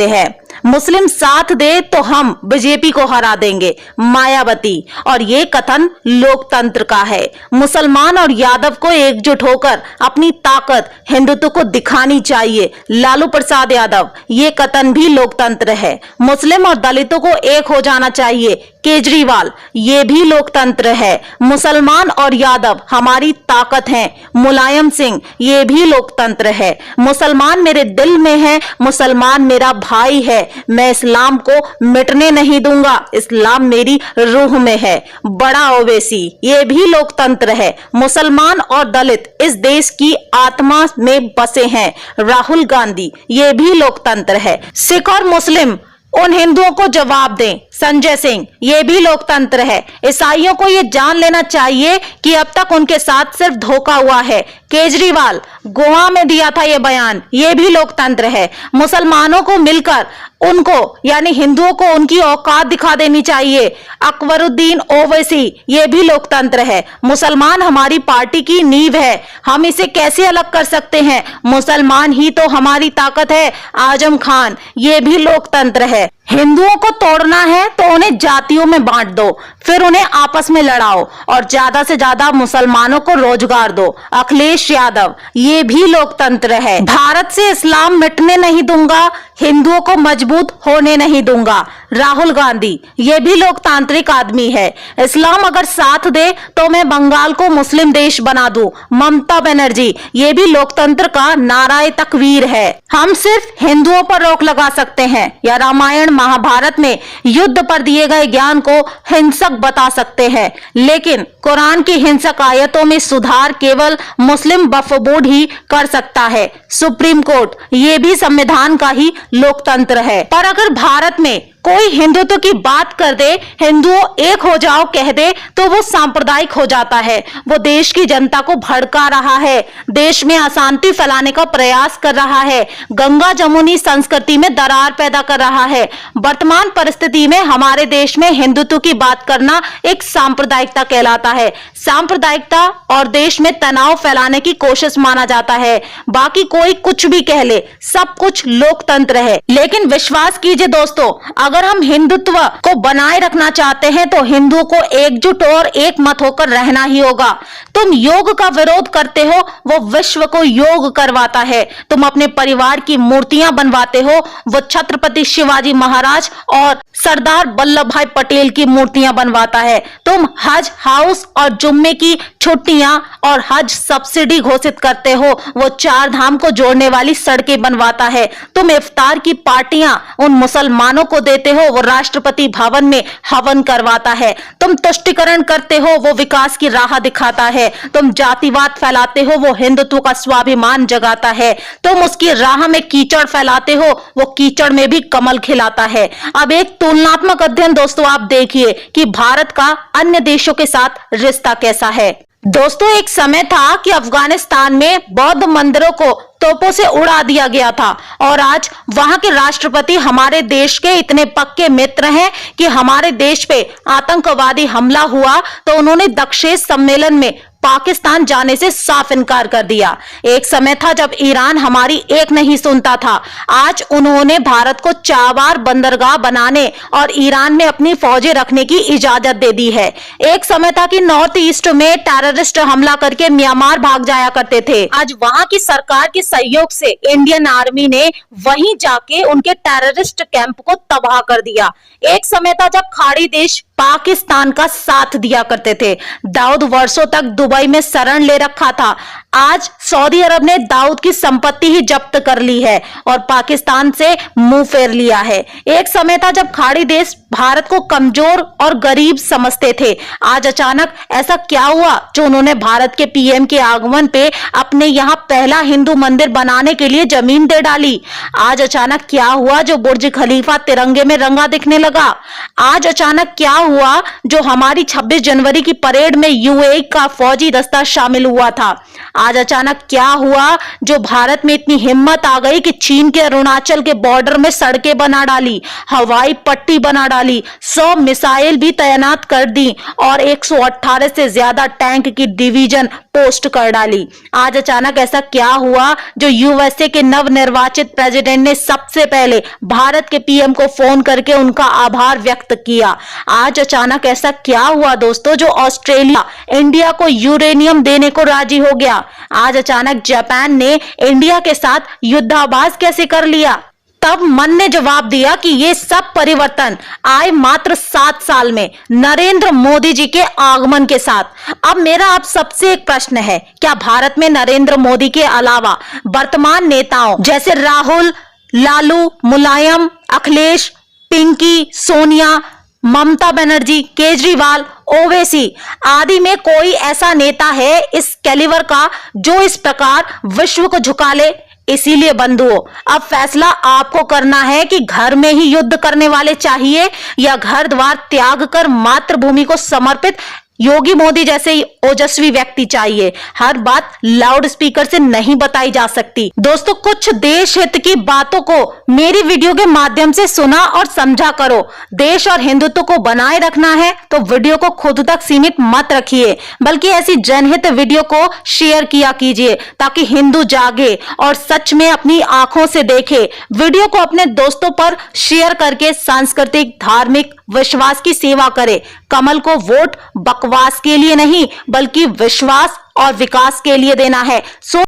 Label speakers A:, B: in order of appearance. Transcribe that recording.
A: है। मुस्लिम साथ दे तो हम बीजेपी को हरा देंगे, मायावती। और ये कथन लोकतंत्र का है। मुसलमान और यादव को एकजुट होकर अपनी ताकत हिंदुत्व को दिखानी चाहिए, लालू प्रसाद यादव। ये कथन भी लोकतंत्र है। मुस्लिम और दलितों को एक हो जाना चाहिए, केजरीवाल। ये भी लोकतंत्र है। मुसलमान और यादव हमारी ताकत हैं, मुलायम सिंह। ये भी लोकतंत्र है। मुसलमान मेरे दिल में है, मुसलमान मेरा भाई है। मैं इस्लाम को मिटने नहीं दूंगा, इस्लाम मेरी रूह में है। बड़ा ओवैसी। ये भी लोकतंत्र है। मुसलमान और दलित इस देश की आत्मा में बसे हैं, राहुल गांधी। ये भी लोकतंत्र है। सिख और मुस्लिम उन हिंदुओं को जवाब दें, संजय सिंह। ये भी लोकतंत्र है। ईसाइयों को ये जान लेना चाहिए कि अब तक उनके साथ सिर्फ धोखा हुआ है, केजरीवाल। गोवा में दिया था ये बयान। ये भी लोकतंत्र है। मुसलमानों को मिलकर उनको यानी हिंदुओं को उनकी औकात दिखा देनी चाहिए, अकबरुद्दीन ओवैसी। ये भी लोकतंत्र है। मुसलमान हमारी पार्टी की नींव है, हम इसे कैसे अलग कर सकते हैं? मुसलमान ही तो हमारी ताकत है, आजम खान। ये भी लोकतंत्र है। हिंदुओं को तोड़ना है तो उन्हें जातियों में बांट दो, फिर उन्हें आपस में लड़ाओ और ज्यादा से ज्यादा मुसलमानों को रोजगार दो, अखिलेश यादव। ये भी लोकतंत्र है। भारत से इस्लाम मिटने नहीं दूंगा, हिंदुओं को मजबूत होने नहीं दूंगा, राहुल गांधी। ये भी लोकतांत्रिक आदमी है। इस्लाम अगर साथ दे तो मैं बंगाल को मुस्लिम देश बना दूं, ममता बनर्जी। ये भी लोकतंत्र का नाराए तकवीर है। हम सिर्फ हिंदुओं पर रोक लगा सकते हैं या रामायण महाभारत में युद्ध पर दिए गए ज्ञान को हिंसक बता सकते हैं, लेकिन कुरान की हिंसक आयतों में सुधार केवल मुस्लिम वक्फ बोर्ड ही कर सकता है, सुप्रीम कोर्ट। ये भी संविधान का ही लोकतंत्र है। पर अगर भारत में कोई हिंदुत्व की बात कर दे, हिंदुओं एक हो जाओ कह दे, तो वो सांप्रदायिक हो जाता है। वो देश की जनता को भड़का रहा है, देश में अशांति फैलाने का प्रयास कर रहा है, गंगा जमुनी संस्कृति में दरार पैदा कर रहा है। वर्तमान परिस्थिति में हमारे देश में हिंदुत्व की बात करना एक सांप्रदायिकता कहलाता है। सांप्रदायिकता और देश में तनाव फैलाने की कोशिश माना जाता है। बाकी कोई कुछ भी कह ले, सब कुछ लोकतंत्र है। लेकिन विश्वास कीजिए दोस्तों, अगर हम हिंदुत्व को बनाए रखना चाहते हैं तो हिंदुओं को एकजुट और एक मत होकर रहना ही होगा। तुम योग का विरोध करते हो, वो विश्व को योग करवाता है। तुम अपने परिवार की मूर्तियां बनवाते हो, वो छत्रपति शिवाजी महाराज और सरदार वल्लभ भाई पटेल की मूर्तियां बनवाता है। तुम हज हाउस और जुम्मे की छुट्टियां और हज सब्सिडी घोषित करते हो, वो चार धाम को जोड़ने वाली सड़कें बनवाता है। तुम इफ्तार की पार्टियां उन मुसलमानों को देते हो, वो राष्ट्रपति भवन में हवन करवाता है। तुम तुष्टिकरण करते हो, वो विकास की राह दिखाता है। तुम जातिवाद फैलाते हो, वो हिंदुत्व का स्वाभिमान जगाता है। तुम उसकी राह में कीचड़ फैलाते हो, वो कीचड़ में भी कमल खिलाता है। अब एक तुलनात्मक अध्ययन दोस्तों आप देखिए कि भारत का अन्य देशों के साथ रिश्ता कैसा है। दोस्तों एक समय था कि अफगानिस्तान में बौद्ध मंदिरों को तोपों से उड़ा दिया गया था और आज वहां के राष्ट्रपति हमारे देश के इतने पक्के मित्र हैं कि हमारे देश पे आतंकवादी हमला हुआ तो उन्होंने दक्षेश सम्मेलन में पाकिस्तान जाने से साफ इनकार कर दिया। एक समय था जब ईरान हमारी एक नहीं सुनता था, आज उन्होंने भारत को चाबार बंदरगाह बनाने और ईरान में अपनी फौजें रखने की इजाजत दे दी है। एक समय था कि नॉर्थ ईस्ट में टेररिस्ट हमला करके म्यांमार भाग जाया करते थे, आज वहां की सरकार के सहयोग से इंडियन आर्मी ने वहीं जाके उनके टेररिस्ट कैंप को तबाह कर दिया। एक समय था जब खाड़ी देश पाकिस्तान का साथ दिया करते थे। दाऊद वर्षों तक दुबई में शरण ले रखा था, आज सऊदी अरब ने दाऊद की संपत्ति ही जब्त कर ली है और पाकिस्तान से मुंह फेर लिया है। एक समय था जब खाड़ी देश भारत को कमजोर और गरीब समझते थे, आज अचानक ऐसा क्या हुआ जो उन्होंने भारत के पीएम के आगमन पे अपने यहाँ पहला हिंदू मंदिर बनाने के लिए जमीन दे डाली। आज अचानक क्या हुआ जो बुर्ज खलीफा तिरंगे में रंगा दिखने लगा। आज अचानक क्या हुआ जो हमारी 26 जनवरी की परेड में यूएई का फौजी दस्ता शामिल हुआ था। आज अचानक क्या हुआ जो भारत में इतनी हिम्मत आ गई कि चीन के अरुणाचल के बॉर्डर में सड़कें बना डाली, हवाई पट्टी बना डाली, 100 मिसाइल भी तैनात कर दी और 118 से ज्यादा टैंक की डिवीजन पोस्ट कर डाली। आज अचानक ऐसा क्या हुआ जो यूएसए के नवनिर्वाचित प्रेसिडेंट ने सबसे पहले भारत के पीएम को फोन करके उनका आभार व्यक्त किया? आज अचानक ऐसा क्या हुआ दोस्तों जो ऑस्ट्रेलिया इंडिया को यूरेनियम देने को राजी हो गया? आज अचानक जापान ने इंडिया के साथ युद्धाभ्यास कैसे कर लिया? तब मन ने जवाब दिया कि ये सब परिवर्तन आए मात्र 7 साल में नरेंद्र मोदी जी के आगमन के साथ। अब मेरा आप सबसे एक प्रश्न है, क्या भारत में नरेंद्र मोदी के अलावा वर्तमान नेताओं जैसे राहुल, लालू, मुलायम, अखिलेश, पिंकी, सोनिया, ममता बनर्जी, केजरीवाल, ओवैसी आदि में कोई ऐसा नेता है इस कैलिबर का जो इस प्रकार विश्व को झुका ले? इसीलिए बंधुओं, अब फैसला आपको करना है कि घर में ही युद्ध करने वाले चाहिए या घर द्वार त्याग कर मातृभूमि को समर्पित योगी मोदी जैसे ओजस्वी व्यक्ति चाहिए। हर बात लाउड स्पीकर से नहीं बताई जा सकती। दोस्तों, कुछ देश हित की बातों को मेरी वीडियो के माध्यम से सुना और समझा करो। देश और हिंदुत्व को बनाए रखना है तो वीडियो को खुद तक सीमित मत रखिए, बल्कि ऐसी जनहित वीडियो को शेयर किया कीजिए ताकि हिंदू जागे और सच में अपनी आंखों से देखे। वीडियो को अपने दोस्तों पर शेयर करके सांस्कृतिक, धार्मिक विश्वास की सेवा करे। कमल को वोट बकवास के लिए नहीं बल्कि विश्वास और विकास के लिए देना है।